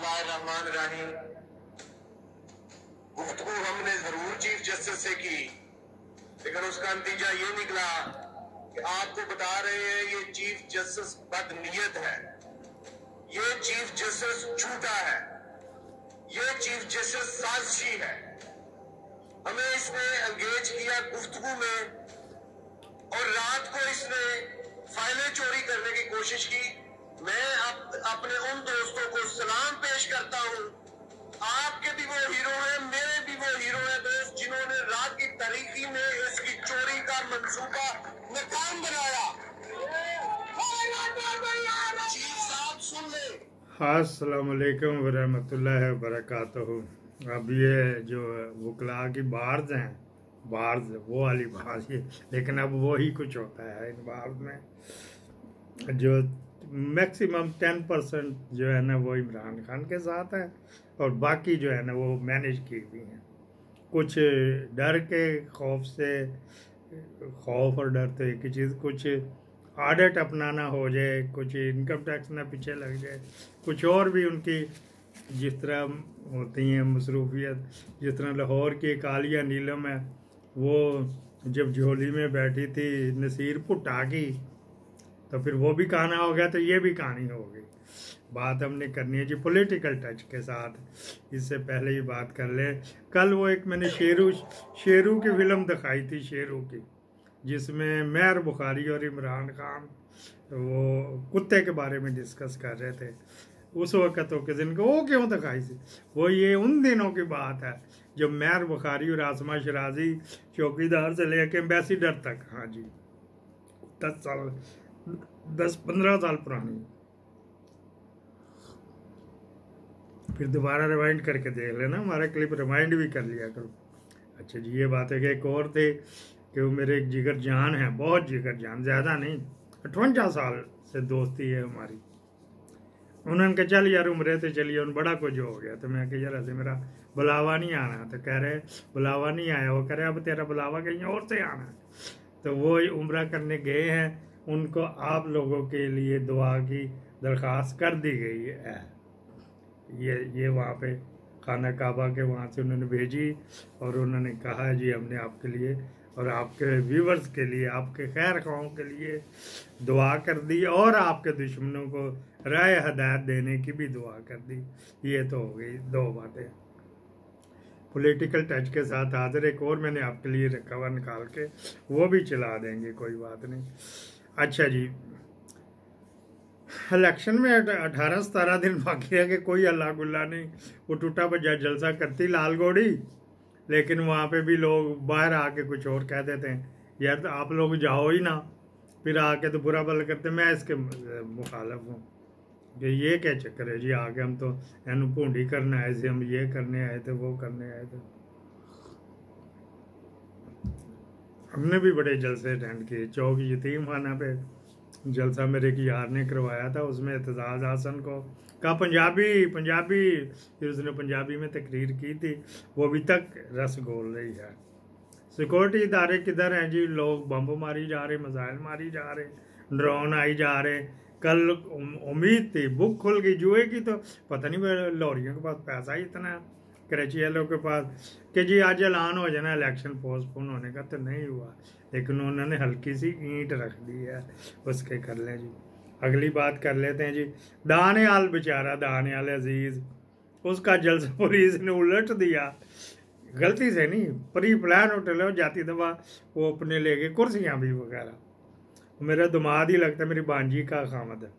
रहमान गुफ्तगू हमने जरूर चीफ जस्टिस से की, लेकिन उसका नतीजा ये निकला कि आपको बता रहे हैं ये चीफ जस्टिस बदनीयत है, ये चीफ जस्टिस झूठा है, ये चीफ जस्टिस साजिशी है। हमें इसने एंगेज किया गुफ्तगू में और रात को इसने फाइलें चोरी करने की कोशिश की। मैं अपने उन दोस्तों को सलाम पेश करता हूं, आपके भी वो हीरो हैं, मेरे भी वो हीरो हैं दोस्त, जिन्होंने रात की तारीखी में इसकी चोरी का मंसूबा नाकाम बनाया। चीफ साहब सुन ले। अस्सलाम वालेकुम वरहमतुल्लाहि वबरकातुहू। अब ये जो वकला की बार्स हैं, बार्स वो वाली बात ये, लेकिन अब वो ही कुछ होता है इन बार्स में। जो मैक्सिमम 10% जो है ना वो इमरान खान के साथ है और बाकी जो है ना वो मैनेज की हुई हैं। कुछ डर के खौफ से, खौफ और डर तो एक ही चीज़, कुछ आदत अपनाना हो जाए, कुछ इनकम टैक्स ना पीछे लग जाए, कुछ और भी उनकी जिस तरह होती हैं मसरूफियत। जिस तरह लाहौर की एक आलिया नीलम है, वो जब झोली में बैठी थी नसीर भुट्टा की, तो फिर वो भी कहाना हो गया, तो ये भी कहानी हो गई। बात हमने करनी है जी पॉलिटिकल टच के साथ। इससे पहले ही बात कर ले, कल वो एक मैंने शेरू की फिल्म दिखाई थी, शेरू की, जिसमें मेहर बुखारी और इमरान खान वो कुत्ते के बारे में डिस्कस कर रहे थे। उस वक़्त के दिन को वो क्यों दिखाई थी, वो ये उन दिनों की बात है जब मेहर बुखारी और आसमा शराजी चौकीदार से लेकर एम्बेसडर तक, हाँ जी 10-15 साल पुरानी। फिर दोबारा रिवाइंड करके देख लेना, हमारा क्लिप रिवाइंड भी कर लिया करो। अच्छा जी, ये बात है कि एक और थे कि वो मेरे एक जिगर जान है, बहुत जिगर जान, ज़्यादा नहीं, 58 साल से दोस्ती है हमारी। उन्होंने कहा चल यार उम्र तो चलिए, उन बड़ा कुछ हो गया। तो मैं कहा यार ऐसे मेरा बुलावा नहीं आना, तो कह रहे बुलावा नहीं आया। वो कह रहे अब तेरा बुलावा कहीं और से आना है। तो वो उम्रा करने गए हैं, उनको आप लोगों के लिए दुआ की दरख्वास्त कर दी गई है। ये वहाँ पे खाना काबा के वहाँ से उन्होंने भेजी और उन्होंने कहा जी हमने आपके लिए और आपके व्यूवर्स के लिए, आपके खैर ख्वाहों के लिए दुआ कर दी और आपके दुश्मनों को राय हदायत देने की भी दुआ कर दी। ये तो हो गई दो बातें पॉलिटिकल टच के साथ। हाजिर एक और मैंने आपके लिए रखा हुआ निकाल के, वो भी चला देंगे, कोई बात नहीं। अच्छा जी, इलेक्शन में 18-17 दिन बाकी है कि कोई अल्लाह गुल्ला नहीं, वो टूटा बजा जलसा करती लाल घोड़ी, लेकिन वहाँ पे भी लोग बाहर आके कुछ और कह देते हैं। यार तो आप लोग जाओ ही ना, फिर आके तो बुरा भला करते। मैं इसके मुखालफ हूँ कि ये क्या चक्कर है जी, आके हम तो एनु भूडी करने आए थे, हम ये करने आए थे, वो करने आए थे। हमने भी बड़े जलसे अटेंड किए। चौक यतीम खाना पे जलसा मेरे एक यार ने करवाया था, उसमें एतजाज हासन को कहा पंजाबी, फिर उसने पंजाबी में तकरीर की थी, वो अभी तक रस गोल रही है। सिक्योरिटी इदारे किधर हैं जी, लोग बम मारी जा रहे, मिसाइल मारी जा रहे, ड्रोन आई जा रहे। कल उम्मीद थी, बुक खुल गई जुए की, तो पता नहीं लॉरियों के पास पैसा ही इतना है, कराची वालों के पास, कि जी आज ऐलान हो जाना इलेक्शन पोस्टपोन होने का, तो नहीं हुआ। लेकिन उन्होंने हल्की सी ईंट रख दी है, उसके कर लें जी। अगली बात कर लेते हैं जी, दानियाल बेचारा, दानियाल अजीज, उसका जलसा पुलिस ने उलट दिया, गलती से नहीं, प्री प्लान होटल है, जाती दफा वो अपने ले गए कुर्सियाँ भी वगैरह। मेरा दामाद ही लगता है, मेरी बांजी का खामद है,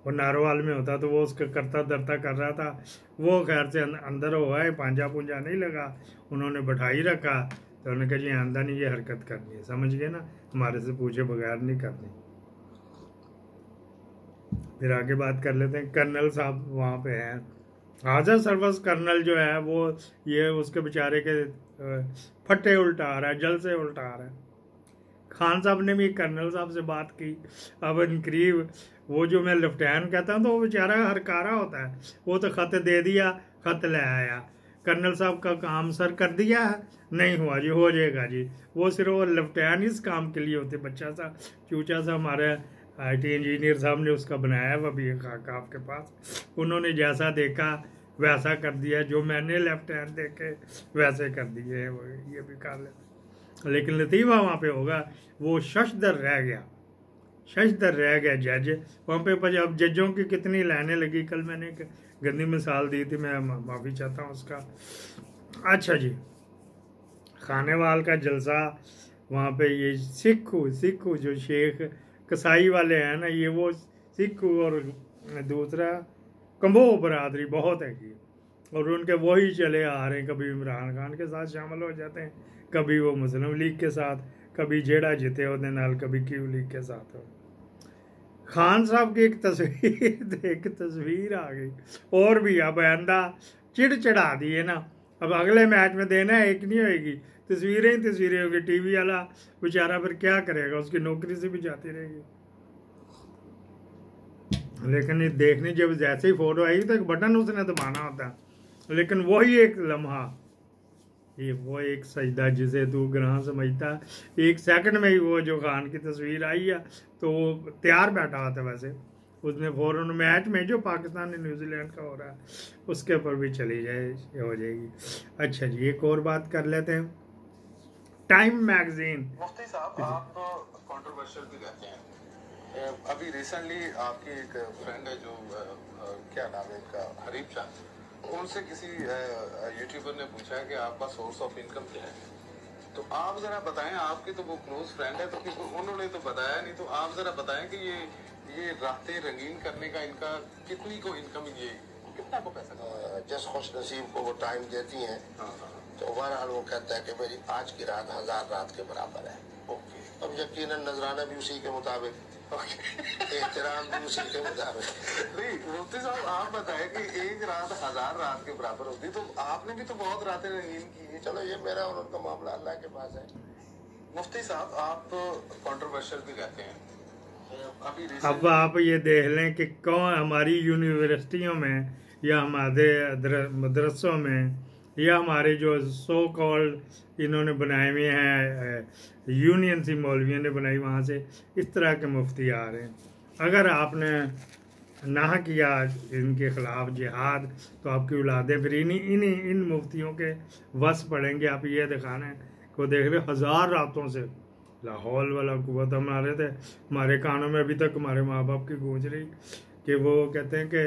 वो नारोवाल में होता तो वो उसका करता दरता कर रहा था। वो खैर से अंदर हुआ है, पांजा पूंजा नहीं लगा, उन्होंने बैठाई रखा, तो उन्होंने कहा जी आंदा नहीं ये हरकत करनी है, समझ गए ना, हमारे से पूछे बगैर नहीं करनी। फिर आगे बात कर लेते हैं, कर्नल साहब वहाँ पे हैं, हाजर सर्विस कर्नल जो है वो ये उसके बेचारे के फट्टे उल्टा रहा है, जल से उल्टा रहा है। खान साहब ने भी कर्नल साहब से बात की। अब इन करीब वो जो मैं लेफ्टिनेंट कहता हूँ, तो वो बेचारा हरकारा होता है, वो तो खत दे दिया, खत ले आया, कर्नल साहब का काम सर कर दिया है, नहीं हुआ जी, हो जाएगा जी। वो सिर्फ वो लेफ्टिनेंट इस काम के लिए होते, बच्चा सा चूचा सा हमारे IT इंजीनियर साहब ने उसका बनाया हुआ भी है खाका आपके पास। उन्होंने जैसा देखा वैसा कर दिया, जो मैंने लेफ्ट हैंड देखे वैसे कर दिए, वो ये भी कर लेते। लेकिन लतीफ़ा वहाँ पे होगा, वो शशदर रह गया, शशदर रह गया जज वहाँ पे। अब जजों की कितनी लाइनें लगी, कल मैंने एक गंदी मिसाल दी थी, मैं माफ़ी चाहता हूँ उसका। अच्छा जी, खानेवाल का जलसा वहाँ पे, ये सिक्खू जो शेख कसाई वाले हैं ना, ये वो सिक्खू, और दूसरा कंबो बरादरी बहुत है की, और उनके वही चले आ रहे हैं। कभी इमरान खान के साथ शामिल हो जाते हैं, कभी वो मुस्लिम लीग के साथ, कभी जेड़ा जिते होते नाल, कभी क्यू लीग के साथ हो। खान साहब की एक तस्वीर आ गई, और भी अब आंदा चिड़ चढ़ा दिए ना, अब अगले मैच में देना एक नहीं होगी, तस्वीरें ही तस्वीरें होगी। टीवी वाला बेचारा फिर क्या करेगा, उसकी नौकरी से भी जाती रहेगी। लेकिन ये देखने जब जैसे ही फोटो आई तो एक बटन उसने दबाना होता, लेकिन वही एक लम्हा, ये वो एक सजदा जिसे तू ग्रह समझता, एक सेकंड में ही वो जो खान की तस्वीर आई है, तो वो तैयार बैठा था वैसे, उसने फौरन मैच में जो पाकिस्तान ने न्यूजीलैंड का हो रहा है उसके ऊपर भी चली जाए, हो जाएगी। अच्छा जी, एक और बात कर लेते हैं, टाइम मैगजीन। मुफ्ती साहब, आप कंट्रोवर्शियल भी कहते हैं। अभी रिसेंटली आपकी एक फ्रेंड है जो क्या नाम है इनका, हरीफ चांद, उनसे किसी यूट्यूबर ने पूछा है कि आपका सोर्स ऑफ इनकम क्या है, तो आप जरा बताएं, आपकी तो वो क्लोज फ्रेंड है, तो उन्होंने तो बताया नहीं, तो आप जरा बताएं कि ये रातें रंगीन करने का इनका कितनी को इनकम, ये कितना को पैसा, जिस खुश नसीब को वो टाइम देती हैं, तो ओवरऑल वो कहता है कि मेरी आज की रात 1000 रात के बराबर है। ओके, अब यकीनन नजराना भी उसी के मुताबिक, एहतराम भी उसी के मुताबिक। नहीं मुफ्ती साहब, आप बताएं कि एक रात 1000 रात के बराबर होती, तो आपने भी तो बहुत रातें रंगीन की है। चलो ये मेरा और उनका मामला अल्लाह के पास है। मुफ्ती साहब, आप कंट्रोवर्शियल भी कहते हैं। अभी अब आप ये देख लें कि कौन हमारी यूनिवर्सिटियों में या हमारे मदरसों में या हमारे जो सो कॉल्ड इन्होंने बनाए हुए हैं, यूनियन सी मौलवियों ने बनाई, वहाँ से इस तरह के मुफ्ती आ रहे हैं। अगर आपने ना किया इनके ख़िलाफ़ जिहाद, तो आपकी औलादें फिर इन मुफ्तियों के वस पड़ेंगे। आप ये दिखाने को देख रहे 1000 रातों से लाहौल वाला कुव्वत हम आ रहे थे, हमारे कानों में अभी तक हमारे माँ बाप की गूंज रही कि वो कहते हैं कि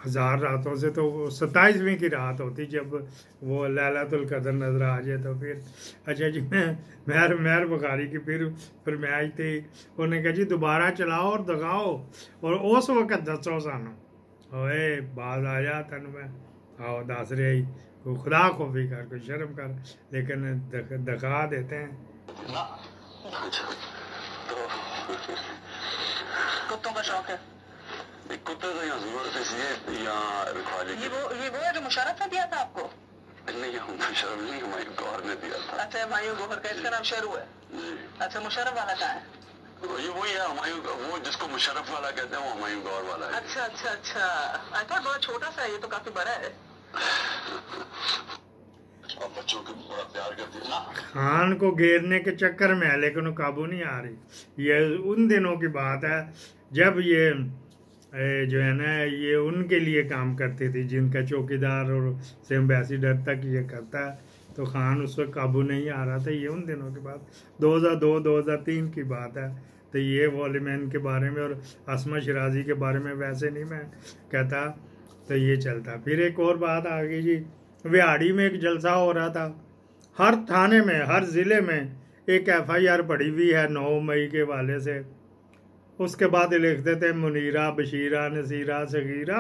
1000 रातों से तो 27वीं की रात होती जब वो लैलतुल कदर नजर आ जाए। तो फिर अच्छा जी, मैं मेहर बुखारी की फिर मैच थी, उन्होंने कहा जी दोबारा चलाओ और दिखाओ, और उस वक्त दसो सानू, ओए बाज आ जा तन में, आओ दस रही को खुदा खोफी कर, कोई शर्म कर, लेकिन दिखा देते हैं। कुत्तों का शौक है, कुत्ते तो यहाँ जरूरत है, यहाँ रखवाली। ये वो है जो मुशर्रफ ने दिया था आपको? नहीं, मुशर्रफ नहीं, हमायूं गौहर ने दिया था। अच्छा, हमायूं गौहर का, इसका नाम शेरू है जी। अच्छा, मुशर्रफ वाला कहाँ है? ये वही है हमायूं, वो जिसको मुशर्रफ वाला कहते हैं वो हमायूं गौहर वाला है। अच्छा अच्छा अच्छा, आई थॉट बड़ा छोटा सा है, ये तो काफी बड़ा है। और बच्चों को बड़ा प्यार करती है ना। खान को घेरने के चक्कर में है, लेकिन वो काबू नहीं आ रही। ये उन दिनों की बात है जब ये जो है ना, ये उनके लिए काम करती थी, जिनका चौकीदार और से एम्बेसडर तक ये करता है, तो खान उस वक्त काबू नहीं आ रहा था। ये उन दिनों की बात 2002-2003 की बात है। तो ये वॉलीमैन के बारे में और असमा शराजी के बारे में वैसे नहीं मैं कहता, तो ये चलता। फिर एक और बात आ गई जी, विहाड़ी में एक जलसा हो रहा था, हर थाने में हर ज़िले में एक FIR पड़ी हुई है 9 मई के वाले से। उसके बाद लिखते थे मुनीरा, बशीरा, नसीरा, सगीरा,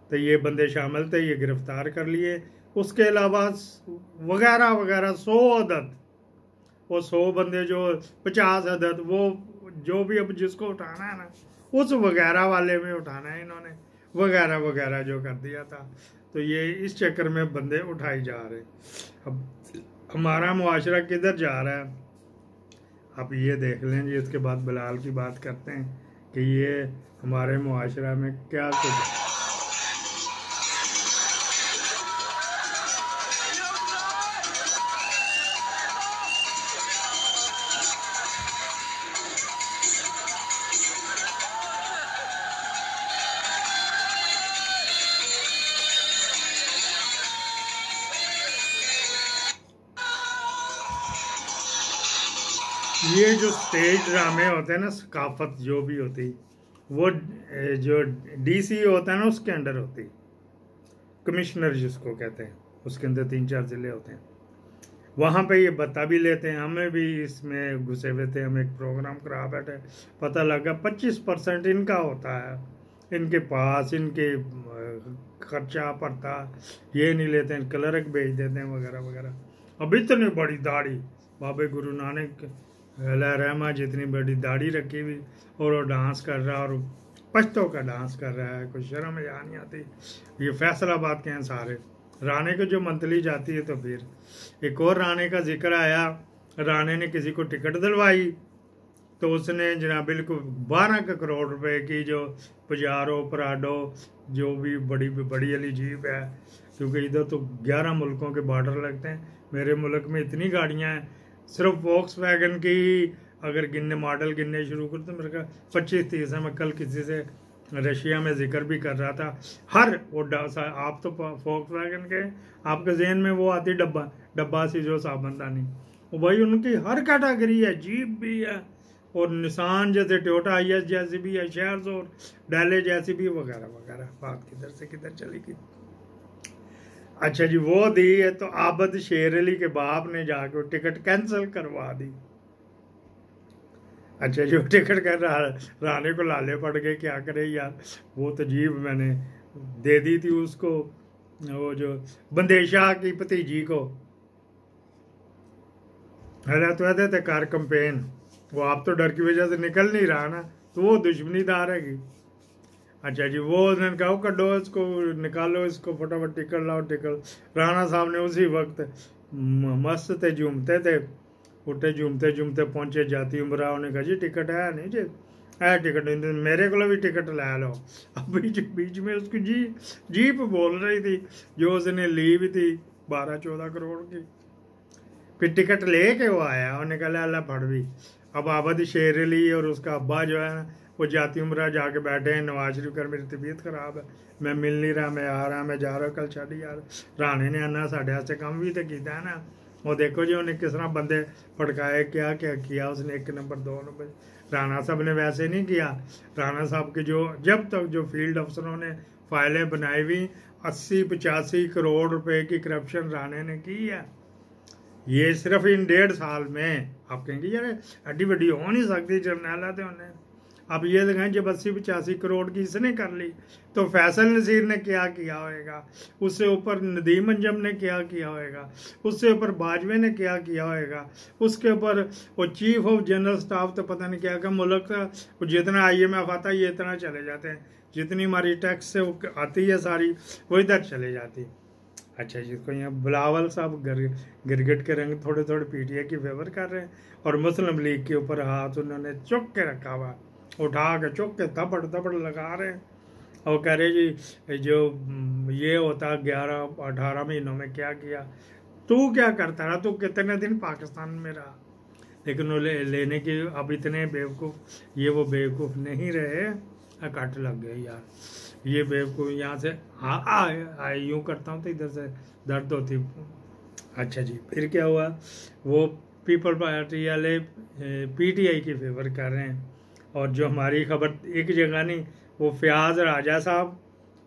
तो ये बंदे शामिल थे, ये गिरफ्तार कर लिए। उसके अलावा वगैरह वगैरह 100 अदद, वो 100 बंदे जो 50 अदद, वो जो भी अब जिसको उठाना है ना, उस वगैरह वाले में उठाना है इन्होंने, वगैरह वगैरह जो कर दिया था। तो ये इस चक्कर में बंदे उठाई जा रहे। अब हमारा मुआशरा किधर जा रहा है, आप ये देख लें जी। इसके बाद बिलाल की बात करते हैं कि ये हमारे मुआशरा में क्या कुछ ये जो स्टेज ड्रामे होते हैं ना, सकाफत जो भी होती, वो जो डीसी होता है ना उसके अंडर होती, कमिश्नर जिसको कहते हैं, उसके अंदर 3-4 ज़िले होते हैं। वहाँ पे ये बता भी लेते हैं, हमें भी इसमें घुसे हुए थे, हम एक प्रोग्राम करा बैठे, पता लगा 25% इनका होता है, इनके पास इनके खर्चा पड़ता, ये नहीं लेते हैं, क्लर्क भेज देते हैं वगैरह वगैरह। अब इतनी बड़ी दाढ़ी, बाबे गुरु नानक रहमा जितनी बड़ी दाढ़ी रखी हुई, और वो डांस कर रहा, और पश्तों का डांस कर रहा है, कुछ शर्म या नहीं आती। ये फैसलाबाद के हैं सारे, राणे को जो मंथली जाती है। तो फिर एक और राणे का जिक्र आया, राणे ने किसी को टिकट दिलवाई, तो उसने जनाब बिल्कुल 12 करोड़ रुपए की जो पजारो पराडो जो भी बड़ी बड़ी वाली जीप है, क्योंकि इधर तो 11 मुल्कों के बॉर्डर लगते हैं, मेरे मुल्क में इतनी गाड़ियां हैं, सिर्फ वॉक्सवैगन की अगर गिनने मॉडल गिनने शुरू कर तो मेरे का 25-30 है। मैं कल किसी से रशिया में जिक्र भी कर रहा था, हर वो आप तो वॉक्सवैगन के आपके जहन में वो आती डब्बा सी जो साबुनदानी, वो भाई उनकी हर कैटेगरी है, जीप भी है, और निसान जैसे टोयोटा IS जैसी भी है, शेयर्स और डैले जैसी भी, वगैरह वगैरह। बात किधर से किधर चली गई। अच्छा जी, वो दी है तो आबद शेर अली के बाप ने जाकर टिकट कैंसिल करवा दी। अच्छा जो टिकट कर राणे को लाले पड़ गए, क्या करे यार, वो तो जीब मैंने दे दी थी उसको, वो जो बंदेशाह की भतीजी को, है तो कहते थे कार कंपेन, वो आप तो डर की वजह से निकल नहीं रहा ना, तो वो दुश्मनीदार है। अच्छा जी, वो उन्होंने कहा कड्डो इसको, निकालो इसको, फटाफट टिकट लाओ टिकट। राणा साहब ने उसी वक्त मस्त थे, झूमते थे, उठे झूमते झूमते पहुंचे जाती उमराव ने कहा जी टिकट है नहीं जी, है टिकट मेरे को भी टिकट ला लो। अब बीच में उसकी जीप बोल रही थी जो उसने ली भी थी 12-14 करोड़ की, फिर टिकट लेके वो आया, उन्हें कहा अल्लाह फड़ भी। अब आबादी शेर अली और उसका अब्बा जो है ना, वो जाती उम्र जाके बैठे हैं, नवाज शरीफ कर मेरी तबीयत खराब है, मैं मिल नहीं रहा, मैं आ रहा, मैं जा रहा, कल छड़ यार। राणे ने आना साढ़े वास्ते कम भी तो किया है ना, वो देखो जी उन्हें किस तरह बंदे फटकाए, क्या क्या किया उसने, 1 नंबर 2 नंबर। राणा साहब ने वैसे नहीं किया, राणा साहब के जो जब तक जो फील्ड अफसरों ने फाइलें बनाई हुई, 80-85 करोड़ रुपए की करप्शन राणे ने की है, ये सिर्फ इन 1.5 साल में। आप कहेंगे यार एडी वड्डी हो नहीं सकती, जर्नैल थे उन्हें। अब ये लगाएं जब 80-85 करोड़ की इसने कर ली, तो फैसल नसीर ने क्या किया होएगा, उससे ऊपर नदीम अंजम ने क्या किया होएगा, उससे ऊपर बाजवे ने क्या किया होएगा, उसके ऊपर वो चीफ ऑफ जनरल स्टाफ तो पता नहीं क्या का मुल्क का जितना IMF आता है ये इतना चले जाते हैं, जितनी हमारी टैक्स से आती है सारी वो इधर चले जाती। अच्छा जिसको यहाँ बिलावल साहब गिरगिट के रंग थोड़े थोड़े PTI की फेवर कर रहे हैं, और मुस्लिम लीग के ऊपर हाथ उन्होंने चुक के रखा हुआ, उठा के चुक के थपड़ लगा रहे हैं, और कह रहे जी जो ये होता 11-18 महीनों में क्या किया, तू क्या करता रहा, तू कितने दिन पाकिस्तान में रहा। लेकिन वो लेने की अब इतने बेवकूफ़, ये वो बेवकूफ़ नहीं रहे, कट लग गए यार, ये बेवकूफ़ यहाँ से यूँ करता हूँ तो इधर से दर्द होती। अच्छा जी, फिर क्या हुआ, वो पीपल पार्टी वाले PTI की फेवर कर रहे हैं, और जो हमारी खबर एक जगह नहीं, वो फयाज राजा साहब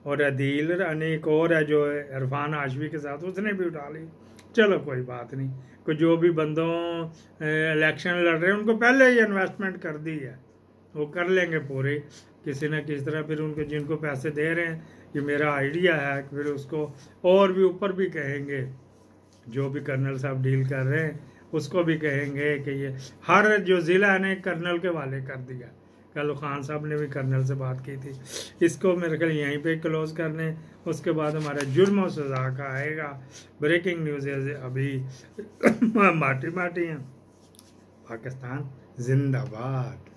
और अदील एक और है जो इरफान आशवी के साथ, उसने भी उठा ली। चलो कोई बात नहीं, कोई जो भी बंदों इलेक्शन लड़ रहे हैं उनको पहले ही इन्वेस्टमेंट कर दी है, वो कर लेंगे पूरे किसी न किसी तरह। फिर उनको जिनको पैसे दे रहे हैं, ये मेरा आइडिया है, फिर उसको और भी ऊपर भी कहेंगे, जो भी कर्नल साहब डील कर रहे हैं उसको भी कहेंगे कि ये हर जो ज़िला है ना कर्नल के वाले कर दिया। कल खान साहब ने भी कर्नल से बात की थी, इसको मेरे ख्याल यहीं पे क्लोज करने, उसके बाद हमारा जुर्म और सज़ा का आएगा। ब्रेकिंग न्यूज़ है अभी माटी हैं, पाकिस्तान जिंदाबाद।